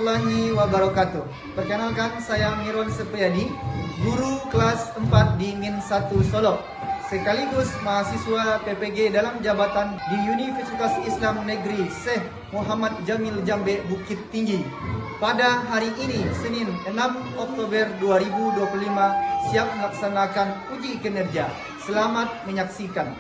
warahmatullahi wabarakatuh. Perkenalkan, saya Mirwan Sepriyadi, guru kelas 4 di Min 1 Solo, sekaligus mahasiswa PPG dalam jabatan di Universitas Islam Negeri Syekh Muhammad Jamil Jambe Bukit Tinggi. Pada hari ini, Senin 6 Oktober 2025, siap melaksanakan uji kinerja. Selamat menyaksikan.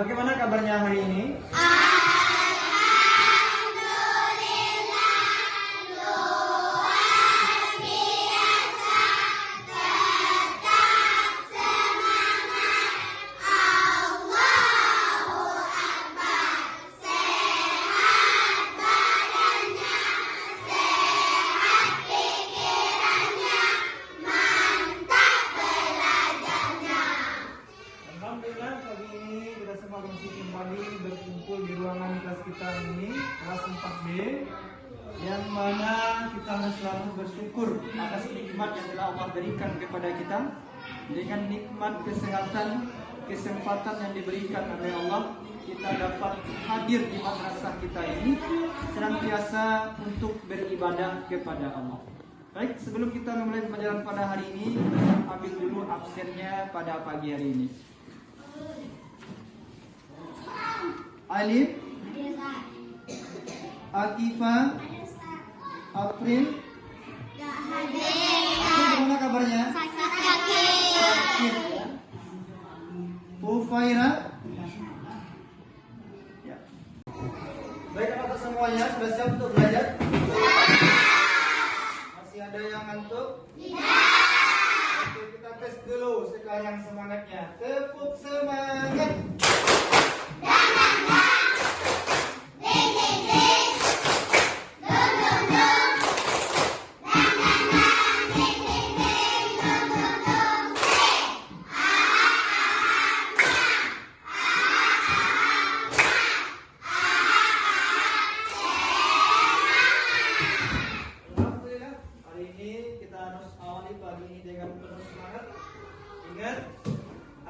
Bagaimana kabarnya hari ini? Alhamdulillah, luar biasa, tetap semangat, Allahu Akbar, sehat badannya, sehat pikirannya, mantap belajarnya. Alhamdulillah, pagi ini kita semua masih kembali berkumpul di ruangan kelas kita ini, kelas 4B, yang mana kita harus selalu bersyukur atas nikmat yang telah Allah berikan kepada kita. Dengan nikmat kesehatan, kesempatan yang diberikan oleh Allah, kita dapat hadir di madrasah kita ini senantiasa untuk beribadah kepada Allah. Baik, sebelum kita memulai pembelajaran pada hari ini, ambil dulu absennya pada pagi hari ini. Alif, Atifah, April. Bagaimana kabarnya? Sakit. Ufaira. Ya. Baik, apakah semuanya sudah siap untuk belajar? Masih ada yang ngantuk? Oke, kita tes dulu sekarang semangatnya. Tepuk semangat.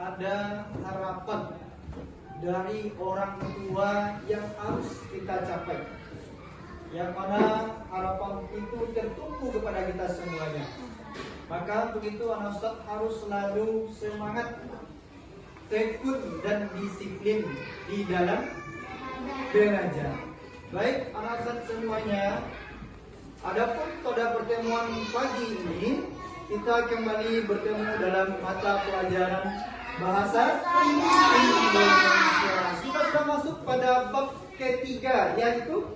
Ada harapan dari orang tua yang harus kita capai, yang mana harapan itu tertumpu kepada kita semuanya. Maka begitu anak Ustaz harus selalu semangat, tekun dan disiplin di dalam belajar. Baik anak Ustaz semuanya, adapun pada pertemuan pagi ini kita kembali bertemu dalam mata pelajaran Bahasa Indonesia. Kita sudah masuk pada bab ketiga, yaitu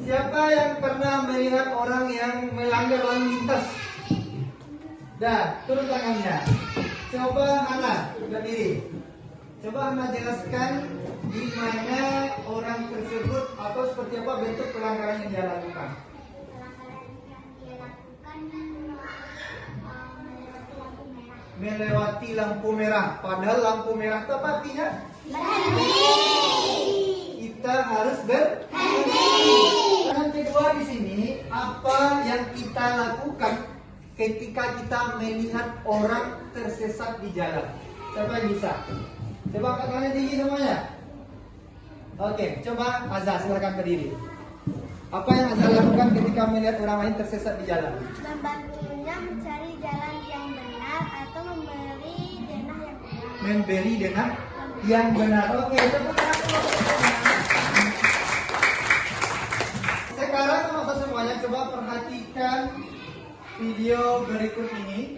siapa yang pernah melihat orang yang melanggar lalu lintas? Dah, turun tangannya. Coba Hana berdiri. Coba Hana jelaskan di mana orang tersebut atau seperti apa bentuk pelanggaran yang dia lakukan. Melewati lampu merah. Padahal lampu merah itu apa artinya? Berhenti. kita harus berhenti. Yang kedua di sini, apa yang kita lakukan ketika kita melihat orang tersesat di jalan? Siapa yang bisa? Coba angkat tangan tinggi semuanya. Oke, coba Azza silakan berdiri. Apa yang Azza lakukan ketika melihat orang lain tersesat di jalan? Membantunya mencari jalan yang benar atau memberi denah yang benar. Memberi denah yang benar. Oke, tepuk tangan dulu. Sekarang teman-teman semuanya coba perhatikan video berikut ini.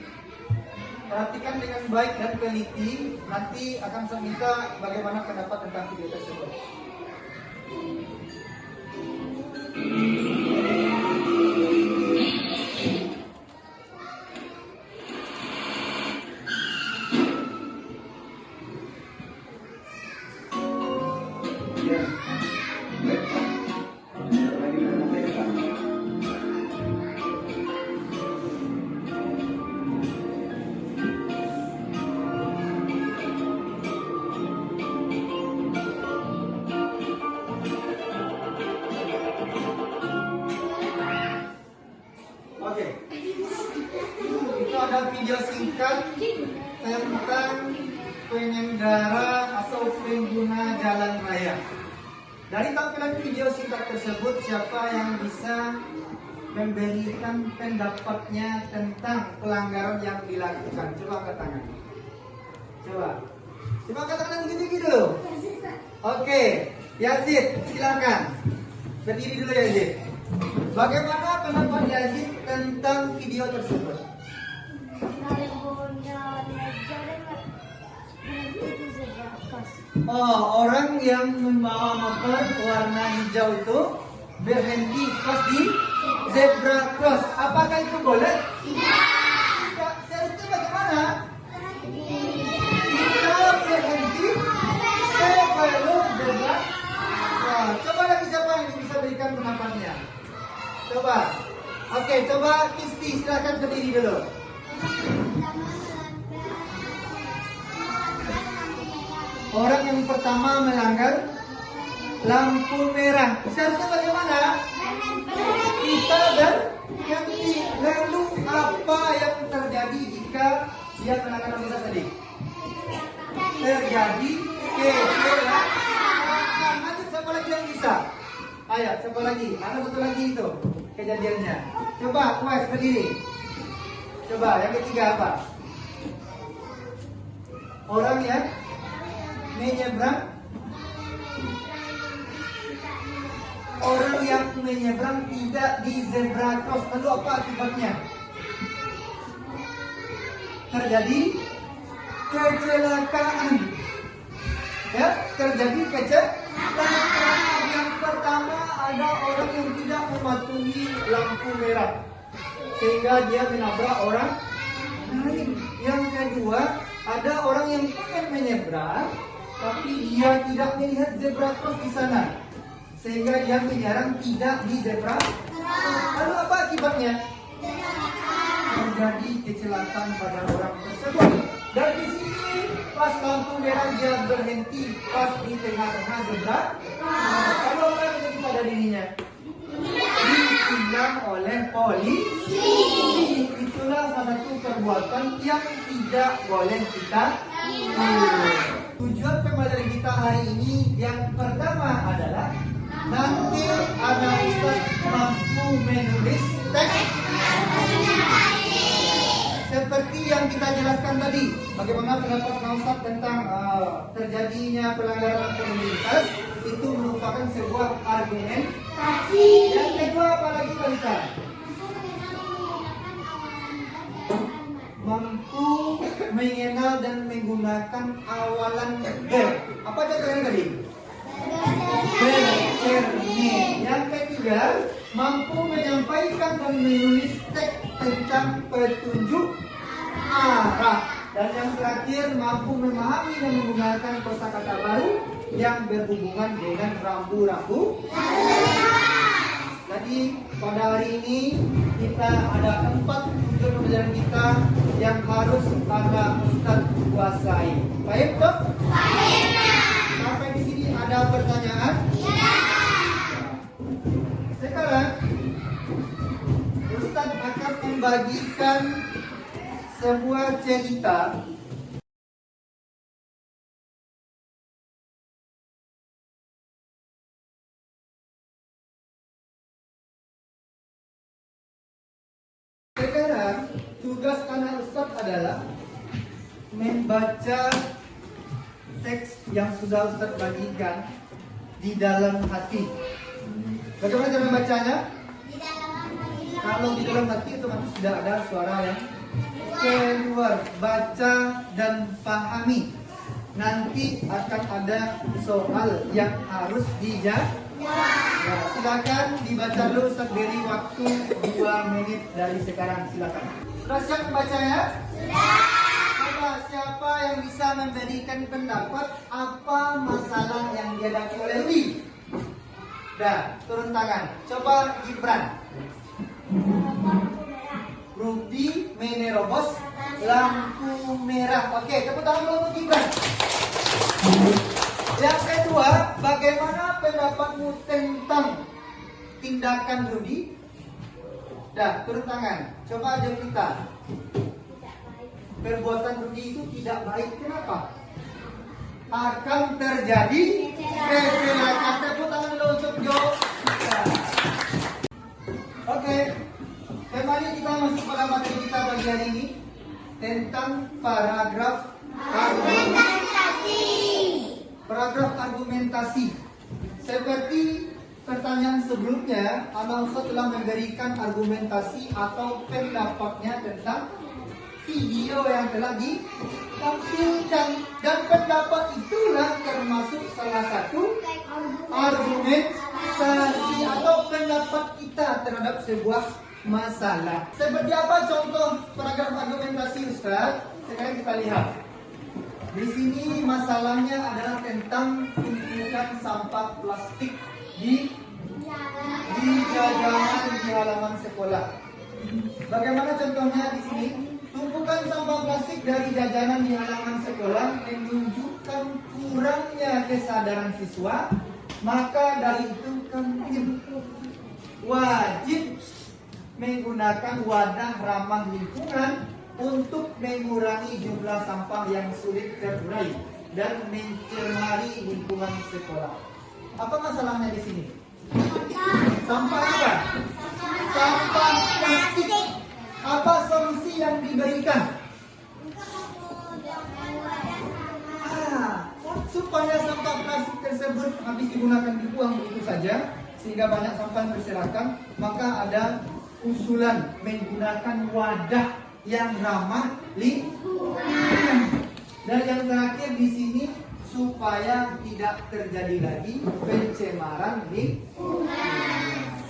Perhatikan dengan baik dan teliti. Nanti akan saya minta bagaimana pendapat tentang video tersebut. Oke, itu ada video singkat tentang pengendara atau pengguna jalan raya. Dari tampilan video singkat tersebut, siapa yang bisa memberikan pendapatnya tentang pelanggaran yang dilakukan? Coba angkat tangan. Coba angkat tangan tinggi dulu. Oke, Yazid, silakan. Berdiri dulu Yazid. Bagaimana pendapat Yazid tentang video tersebut? Oh, orang yang membawa motor warna hijau itu berhenti pas di zebra cross. Apakah itu boleh? Tidak. Seharusnya bagaimana? Kita berhenti sebelum zebra. Nah, coba lagi siapa yang bisa berikan pendapatnya? Coba. Oke, coba Kisti silakan berdiri dulu. Orang yang pertama melanggar lampu merah. Seharusnya bagaimana? Kita berhenti. Lalu apa yang terjadi jika dia melanggar lampu merah tadi? Terjadi kecelakaan. Nanti siapa lagi yang bisa? Ayo, siapa lagi? Ada satu lagi itu kejadiannya. Coba, Mas berdiri. Coba, yang ketiga apa? Orang yang menyeberang. Orang yang menyeberang tidak di zebra cross. Lalu apa akibatnya? Terjadi kecelakaan. Ya, terjadi kecelakaan. Yang pertama ada orang yang tidak mematuhi lampu merah sehingga dia menabrak orang lain. Yang kedua ada orang yang ingin menyeberang tapi dia tidak melihat zebra cross di sana sehingga dia menyerang tidak di zebra. Lalu apa akibatnya? Terjadi kecelakaan pada orang tersebut. Dan di sini pas lampu merah dia berhenti pas di tengah-tengah zebra. Kalau apa yang terjadi pada dirinya? Ditilang oleh polisi. Itulah salah satu perbuatan yang tidak boleh kita lakukan. Tujuan pembelajaran kita hari ini yang pertama adalah nanti anak Ustaz mampu menulis teks seperti yang kita jelaskan tadi. Bagaimana pendapat Ustaz tentang terjadinya pelanggaran lalu lintas itu merupakan sebuah argumentasi. Yang kedua apa lagi kita? Mampu mengenal dan menggunakan awalan verb. Apa contohnya tadi? Bercermin. Yang ketiga, mampu menyampaikan dan menulis teks tentang petunjuk arah. Dan yang terakhir, mampu memahami dan menggunakan kosakata baru yang berhubungan dengan rambu-rambu. Jadi pada hari ini kita ada 4 unsur pembelajaran kita yang harus para ustaz kuasai. Baik, Dok? Baik. Sampai di sini ada pertanyaan? Ya. membagikan sebuah cerita sekarang. Tugas anak Ustadz adalah membaca teks yang sudah Ustadz bagikan di dalam hati. Bagaimana cara membacanya? Kalau di dalam hati itu nanti sudah ada suara yang keluar. Baca dan pahami. Nanti akan ada soal yang harus dijawab. Nah, silakan dibaca dulu. Ustaz beri waktu 2 menit dari sekarang. Silakan. Sudah siap membacanya? Sudah. Coba siapa yang bisa memberikan pendapat apa masalah yang dihadapi oleh Wi? Dah, turun tangan. Coba Gibran. Rudi menerobos lampu merah. Oke, tepuk tangan dulu untuk Gibran. Yang kedua, bagaimana pendapatmu tentang tindakan Rudi? Dah, turun tangan. Coba Jovita. Perbuatan Rudi itu tidak baik. Kenapa? Akan terjadi kecelakaan. Tepuk tangan dulu untuk Jovita. Oke. Kembali kita masuk pada materi kita pagi hari ini tentang paragraf argumentasi. Paragraf argumentasi. Seperti pertanyaan sebelumnya, Anak Ustadz telah memberikan argumentasi atau pendapatnya tentang video yang telah ditampilkan, dan pendapat itulah termasuk salah satu argumentasi atau pendapat kita terhadap sebuah masalah. Seperti apa contoh paragraf argumentasi Ustaz? Sekarang kita lihat. Di sini masalahnya adalah tentang tumpukan sampah plastik di jajanan di halaman sekolah. Bagaimana contohnya di sini? Tumpukan sampah plastik dari jajanan di halaman sekolah menunjukkan kurangnya kesadaran siswa, maka dari itu kantin wajib menggunakan wadah ramah lingkungan untuk mengurangi jumlah sampah yang sulit terurai dan mencemari lingkungan sekolah. Apa masalahnya di sini? Sampah apa? Sampah plastik. Apa solusi yang diberikan? Supaya sampah plastik tersebut habis digunakan dibuang begitu saja sehingga banyak sampah yang berserakan, maka ada usulan menggunakan wadah yang ramah lingkungan. Dan yang terakhir di sini supaya tidak terjadi lagi pencemaran lingkungan.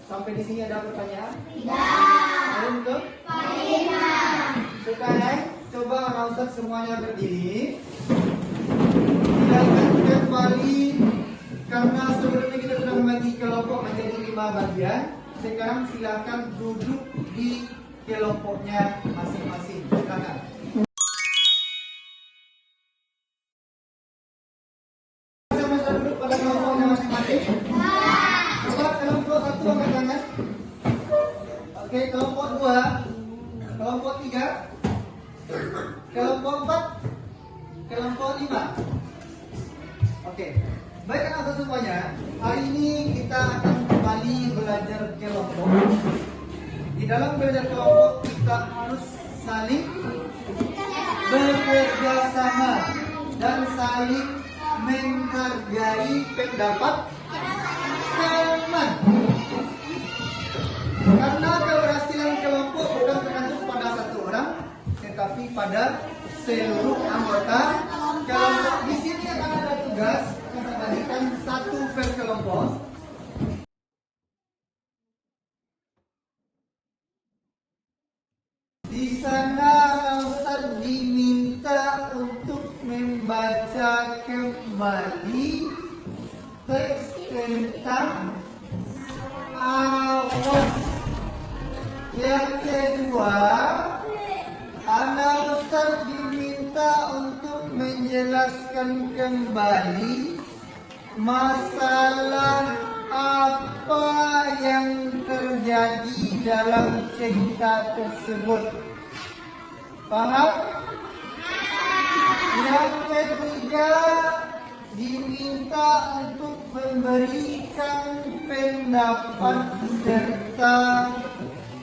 Sampai di sini ada pertanyaan? Tidak. Untuk? Tidak. Sekarang coba Anak Ustadz semuanya berdiri. Silakan kembali karena sebelumnya kita sudah membagi kelompok menjadi 5 bagian. Sekarang silakan duduk di kelompoknya masing-masing. Silakan. Sama-sama duduk pada kelompoknya masing-masing. Coba kelompok 1 angkat tangan. Oke, kelompok 2, kelompok 3, kelompok 4, kelompok 5. Oke. Baik anak-anak semuanya, hari ini kita akan kembali belajar kelompok. Di dalam belajar kelompok kita harus saling bekerja sama dan saling menghargai pendapat teman. Karena keberhasilan kelompok bukan tergantung pada satu orang, tetapi pada seluruh anggota kelompok. Di sini akan ada tugas kita bagikan 1 per kelompok. Di sana Ustaz diminta untuk membaca kembali teks tentang awas. Yang kedua, Anak Ustaz diminta untuk menjelaskan kembali masalah apa yang terjadi dalam cerita tersebut. Paham? Yang ketiga, diminta untuk memberikan pendapat serta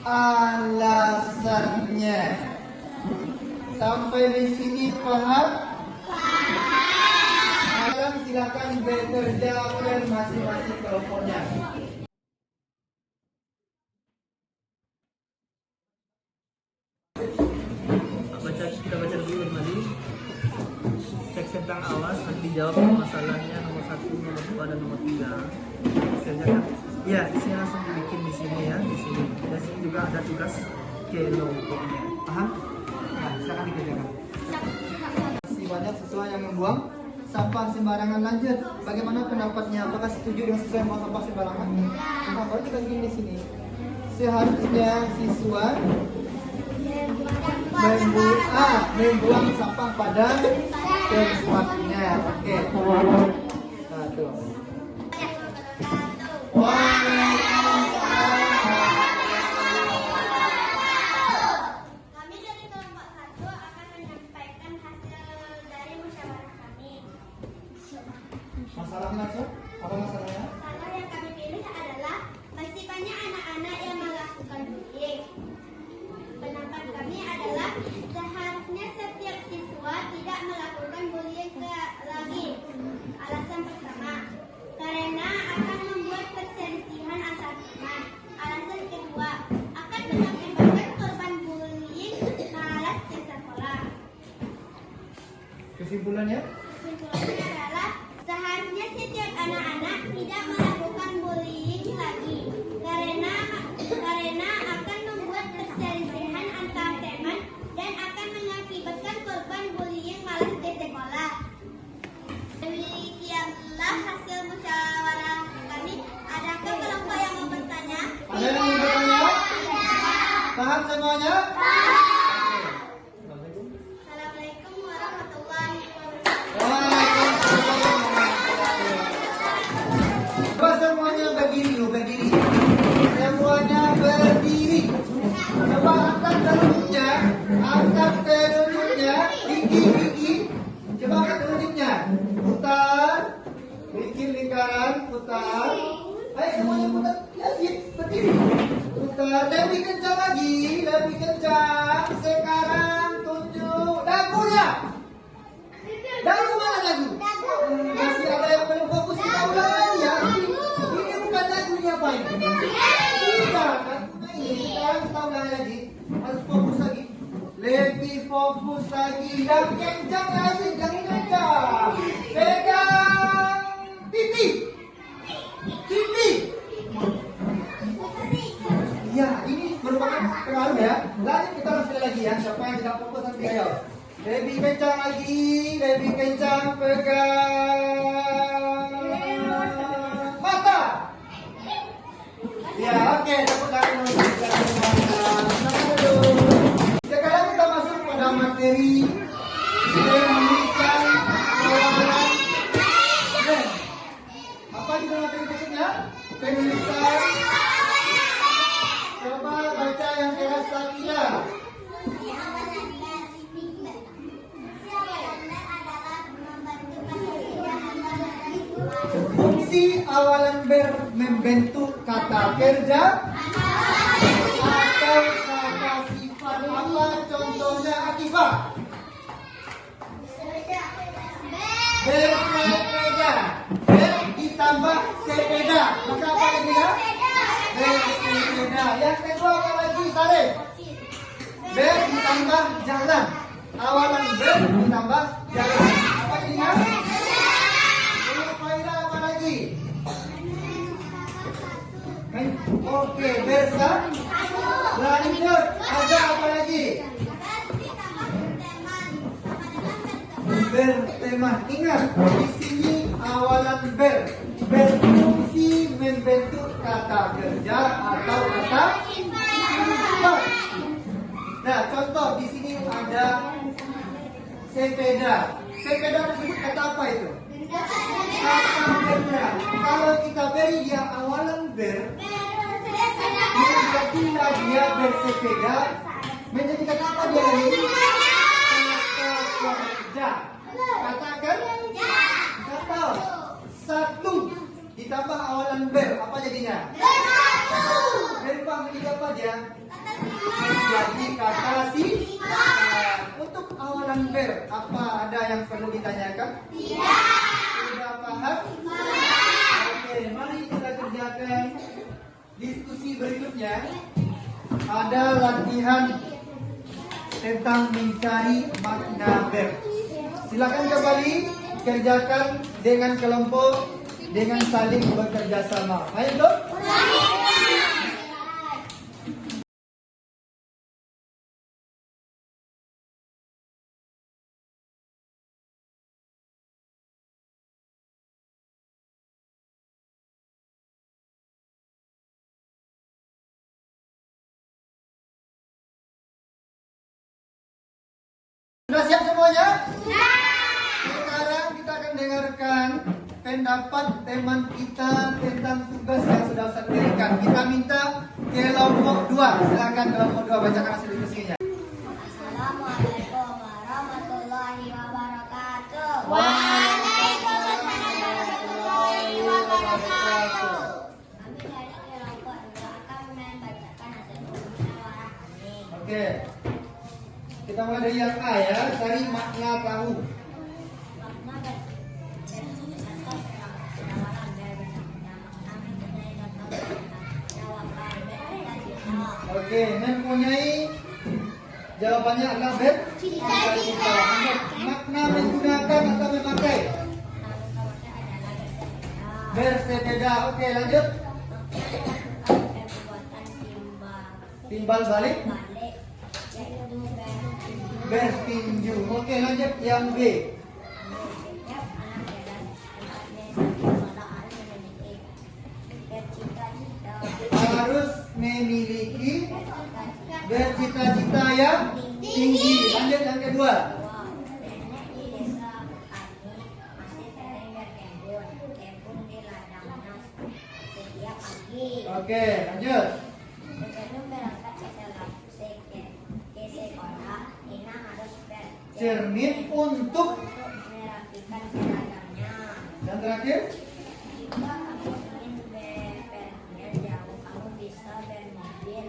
alasannya. Sampai di sini paham? Sekarang silakan bekerja ke masing-masing kelompoknya. Kita baca dulu kembali teks tentang awas, nanti dijawab masalahnya nomor 1, nomor 2, dan nomor 3. Kerjakan. Ya, di sini langsung dibikin di sini ya, di sini. Dan sini juga ada tugas kelompoknya. Paham? Nah, silakan dikerjakan. Masih banyak siswa yang membuang sampah sembarangan. Lanjut, bagaimana pendapatnya? Apakah setuju dengan siswa yang membuang sampah sembarangan? Nah, baru kita bikin di sini. Seharusnya siswa membuang sampah pada tempatnya. Oke. Satu. Kami dari kelompok 1 akan menyampaikan hasil dari musyawarah kami. Masalahnya langsung? Apa masalahnya? Masalah yang kami pilih adalah masih banyak anak-anak yang melakukan bullying. Pendapat kami adalah seharusnya setiap siswa tidak melakukan bullying lagi. Alasan pertama, karena akan membuat perselisihan antar teman. Alasan kedua, akan mengakibatkan korban bullying malas ke sekolah. Kesimpulannya? Kesimpulannya adalah seharusnya setiap anak-anak tidak melakukan bullying lagi karena akan membuat perselisihan antar teman dan akan mengakibatkan korban bullying malas ke sekolah. Demikianlah hasil musyawarah kami. Adakah kelompok yang mau bertanya? Ada yang mau bertanya? Paham semuanya? Assalamualaikum warahmatullahi wabarakatuh. Coba semuanya berdiri dulu, berdiri. Semuanya berdiri. Coba angkat telunjuknya, gigi. Coba angkat telunjuknya. Putar, bikin lingkaran, putar. Ayo semuanya putar, lagi berdiri. Putar, lebih kencang lagi, lebih kencang. Sekarang tunjuk dagunya. Dagu mana dagu? Masih ada yang belum fokus, kita ulang lagi ya. Ini bukan dagunya apa ini? Tidak, dagunya ini. Sekarang kita ulang lagi. Harus fokus lagi. Lebih fokus lagi. Yang kencang lagi, jangan kencang. Pegang pipi. Pipi. Ya, ini merupakan pengaruh ya. Lanjut kita ulang sekali lagi ya. Siapa yang tidak fokus nanti ayo. Lebih kencang lagi, lebih kencang, pegang mata. Ya, oke, tepuk tangan dulu. Sekarang kita masuk pada materi menuliskan awalan. Apa di dalam materi berikutnya? Penulisan. Coba baca yang keras saja. Fungsi awalan ber membentuk kata kerja atau kata sifat apa? Contohnya akibat. Bersepeda. Ber ditambah sepeda. Maka apa lagi ya? Bersepeda. Yang kedua apa lagi? Tarik. Ber ditambah jalan. Awalan ber ditambah jalan. Apa ini ya? Apa lagi? Oke, bersa. Lanjut. Ada apa lagi? Berteman. Ingat, di sini awalan ber berfungsi membentuk kata kerja atau kata sifat. Nah, contoh di sini ada sepeda. Sepeda tersebut kata apa itu? Kata kerja. Kalau kita beri dia awalan ber, Bila dia bersepeda, menjadikan apa dia ini? Kata kerja. Katakan kata satu ditambah awalan ber, apa jadinya? Berubah menjadi apa dia? Menjadi kata sifat. Untuk awalan ber, apa ada yang perlu ditanyakan? Sudah paham? Oke, mari kita kerjakan diskusi berikutnya. Ada latihan tentang mencari makna ber. Silakan kembali kerjakan dengan kelompok dengan saling bekerja sama. Ayo dong. Sudah siap semuanya? Sekarang kita akan dengarkan pendapat teman kita tentang tugas yang sudah Ustaz berikan. Kita minta kelompok 2. Silakan kelompok 2 bacakan hasil diskusinya. Assalamualaikum warahmatullahi wabarakatuh. Waalaikumsalam warahmatullahi wabarakatuh. Kami dari kelompok 2 akan membacakan hasil musyawarah kami. Oke. Kita mulai dari yang A ya, cari makna tahu. Makna bercontoh penawaran Oke, mempunyai jawabannya adalah ber. Cita-cita. Makna menggunakan atau memakai. Bersepeda. Oke, lanjut. Timbal balik. Bertinju. Oke, lanjut yang B. Harus memiliki bercita-cita yang tinggi. Lanjut yang kedua. Oke, lanjut. Cermin untuk merapikan seragamnya. yang terakhir. Jika kamu ingin berpergian jauh, kamu bisa bermobil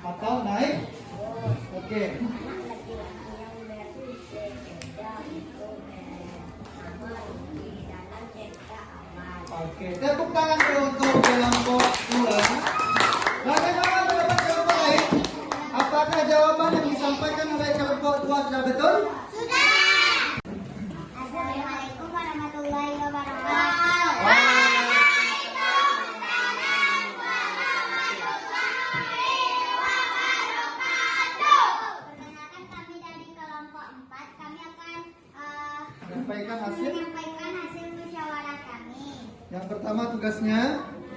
Atau naik. bus. Oke. Anak laki-laki yang bersepeda itu bernama Rudy dalam cerita awal. Oke, tepuk tangan dulu untuk kelompok 2. Bagaimana pendapat kelompok lain? Apakah jawaban yang disampaikan oleh kelompok 2 sudah betul? Assalamualaikum warahmatullahi wabarakatuh. Perkenalkan kami dari kelompok 4. Kami akan Menyampaikan hasil. menyampaikan hasil musyawarah kami. Yang pertama tugasnya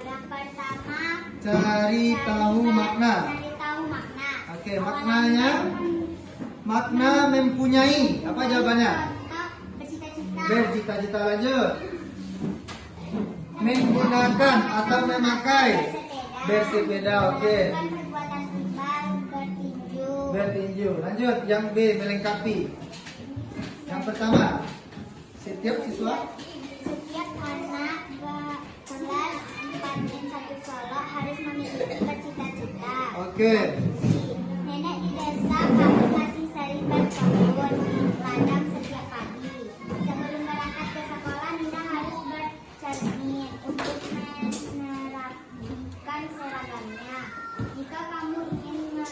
Yang pertama, cari tahu makna. cari tahu makna. Oke, maknanya makna mempunyai. Apa jawabannya? Contoh bercita-cita. Bercita-cita. Lanjut. Menggunakan atau memakai. Bersepeda. Oke. Melakukan perbuatan timbal, bertinju. Bertinju. Lanjut. Yang B, melengkapi. Yang pertama, setiap siswa Setiap anak kelas 4 dan 1 Solo harus memiliki bercita-cita. Oke. Nenek di desa kami masih sering berkebun ladang setiap pagi. Sebelum berangkat ke sekolah, Nina harus bercermin untuk merapikan seragamnya. Jika kamu ingin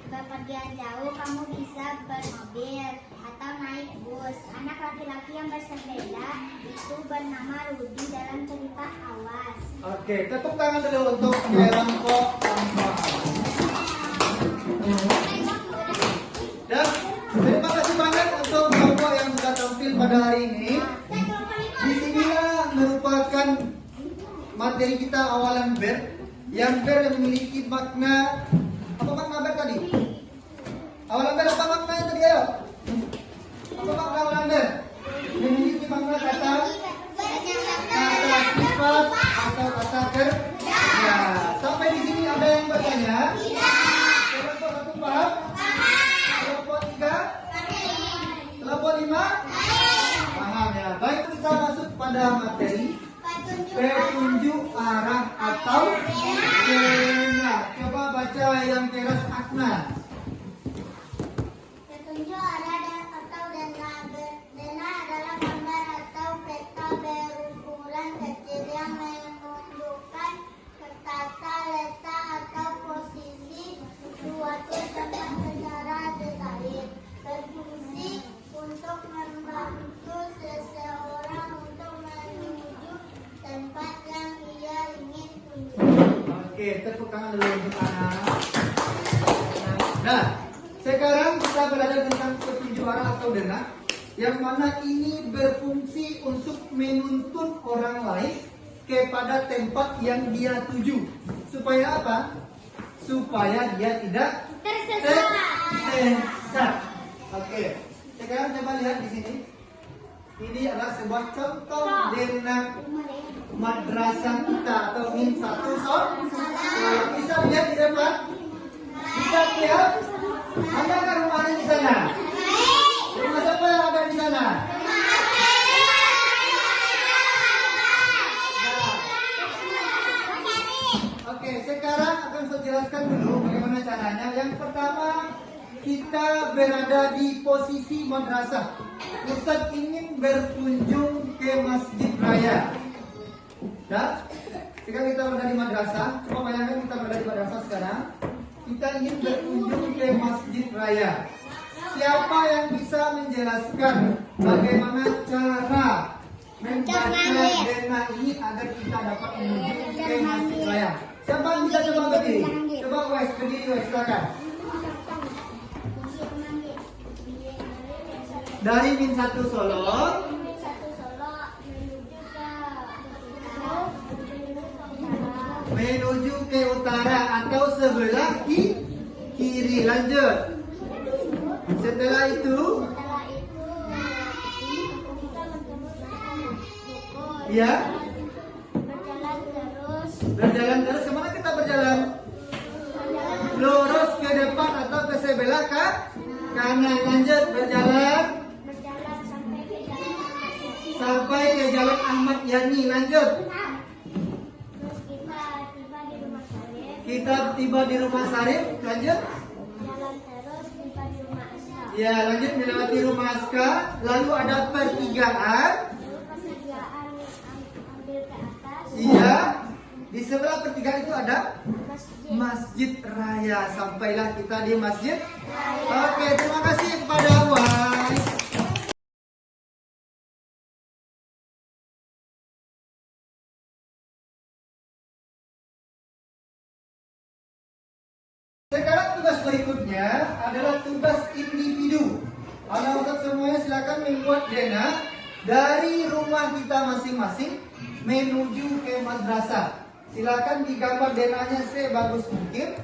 berpergian jauh, kamu bisa bermobil atau naik bus. Anak laki-laki yang bersepeda itu bernama Rudy dalam cerita Awas. Oke, tepuk tangan dulu untuk kelompok 4. Dan terima kasih banyak untuk kelompok yang sudah tampil pada hari ini. Disinilah merupakan materi kita awalan ber, yang ber yang memiliki makna. Apa makna ber tadi? Awalan ber apa maknanya tadi, ayo? Apa makna awalan ber? Memiliki makna kata sifat atau kata kerja. Gimana? Petunjuk arah dan atau denah. Denah adalah gambar atau peta berukuran kecil yang menunjukkan tata letak atau posisi suatu tempat secara detail. Berfungsi untuk membantu seseorang untuk menuju tempat yang ia ingin tuju. Oke, tepuk tangan dulu untuk anak. Nah, sekarang kita belajar tentang petunjuk arah atau denah, yang mana ini berfungsi untuk menuntun orang lain kepada tempat yang dia tuju. Supaya apa? Supaya dia tidak tersesat. Oke, sekarang coba lihat di sini. Ini adalah sebuah contoh denah madrasah kita atau min 1 sol. Bisa lihat di depan? Bisa lihat? Adakah rumahnya di sana? Rumah siapa yang ada di sana? Oke, sekarang akan saya jelaskan dulu bagaimana caranya. Yang pertama, kita berada di posisi madrasah. Ustaz ingin berkunjung ke Masjid Raya. Dah? Sekarang kita berada di madrasah. Coba bayangkan kita berada di madrasah sekarang. Kita ingin berkunjung ke Masjid Raya. Siapa yang bisa menjelaskan bagaimana cara membaca denah ini agar kita dapat menuju ke Masjid Raya? Siapa yang bisa coba berdiri? Coba Wes, berdiri Wes, silakan. Dari min 1 Solo menuju ke utara atau sebelah kiri. Lanjut. Setelah itu, ya, berjalan terus. Kemana kita berjalan? Lurus ke depan atau ke sebelah kanan. Lanjut berjalan sampai ke Jalan Ahmad Yani. Lanjut. Kita tiba di Rumah Sarif. Lanjut. Ya, lanjut melewati Rumah Aska. Lalu ada pertigaan. Iya. Di sebelah pertigaan itu ada Masjid Raya. Sampailah kita di Masjid Raya. Oke, terima kasih kepada Wai. Sekarang tugas berikutnya adalah tugas individu. Anak-anak semuanya silakan membuat denah dari rumah kita masing-masing menuju ke madrasah. Silakan digambar denahnya sebagus mungkin.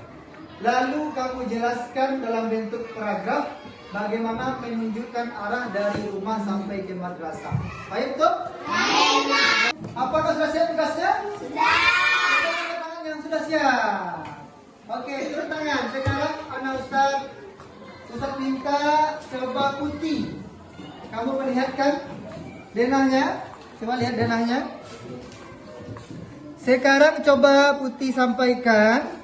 Lalu kamu jelaskan dalam bentuk paragraf bagaimana menunjukkan arah dari rumah sampai ke madrasah. Baik, tuh? Baik. Apakah sudah siap tugasnya? Sudah. Tangan yang sudah siap. Oke, turun tangan. Sekarang anak Ustaz minta coba putih. Kamu melihatkan denahnya? Coba lihat denahnya. Sekarang coba putih sampaikan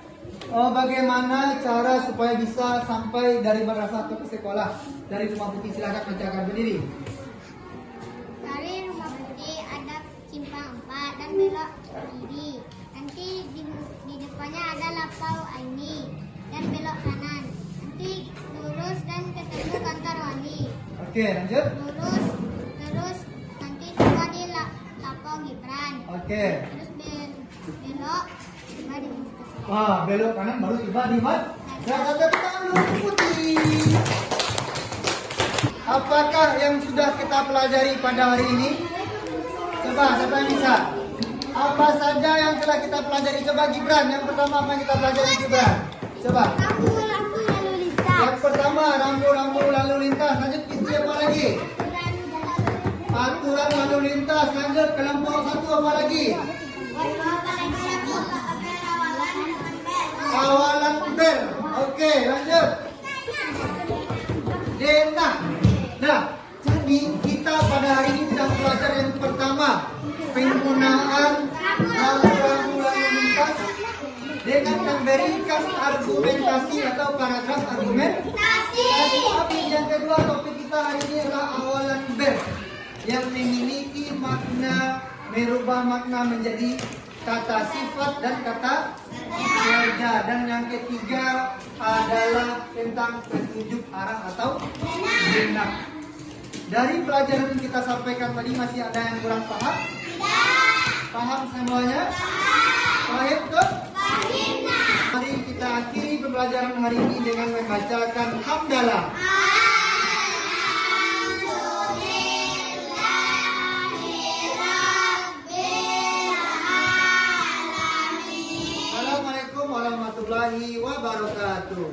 bagaimana cara supaya bisa sampai dari madrasah atau ke sekolah. Dari rumah putih, silakan bacakan berdiri. Dari rumah putih ada simpang 4 dan belok kiri. Nanti di depannya ada lapau Aini dan belok kanan. Nanti lurus dan ketemu kantor wali. Oke, lanjut. Lurus terus nanti tiba di lapau Gibran. Oke. Terus belok tiba di Mustafa. Wah, belok kanan baru tiba di madrasah. Tepuk tangan dulu putih. Apakah yang sudah kita pelajari pada hari ini? Coba, siapa yang bisa? Apa saja yang telah kita pelajari? Coba Gibran, yang pertama apa yang kita pelajari Gibran? Coba. Rambu-rambu lalu lintas. Yang pertama rambu-rambu lalu lintas. Lanjut isi apa lagi? Aturan lalu lintas. Lanjut kelompok 1 apa lagi? Awalan ber. Oke, lanjut. Denah. Nah, jadi kita pada hari ini sedang belajar yang pertama, penggunaan rambu-rambu lalu lintas dengan memberikan argumentasi atau paragraf argumentasi. Yang kedua, topik kita hari ini adalah awalan verb yang memiliki makna, merubah makna menjadi kata sifat dan kata kerja. Dan yang ketiga adalah tentang petunjuk arah atau benak. Dari pelajaran yang kita sampaikan tadi masih ada yang kurang paham? Paham semuanya? Paham tuh? Mari kita akhiri pembelajaran hari ini dengan membacakan hamdalah. Assalamualaikum warahmatullahi wabarakatuh.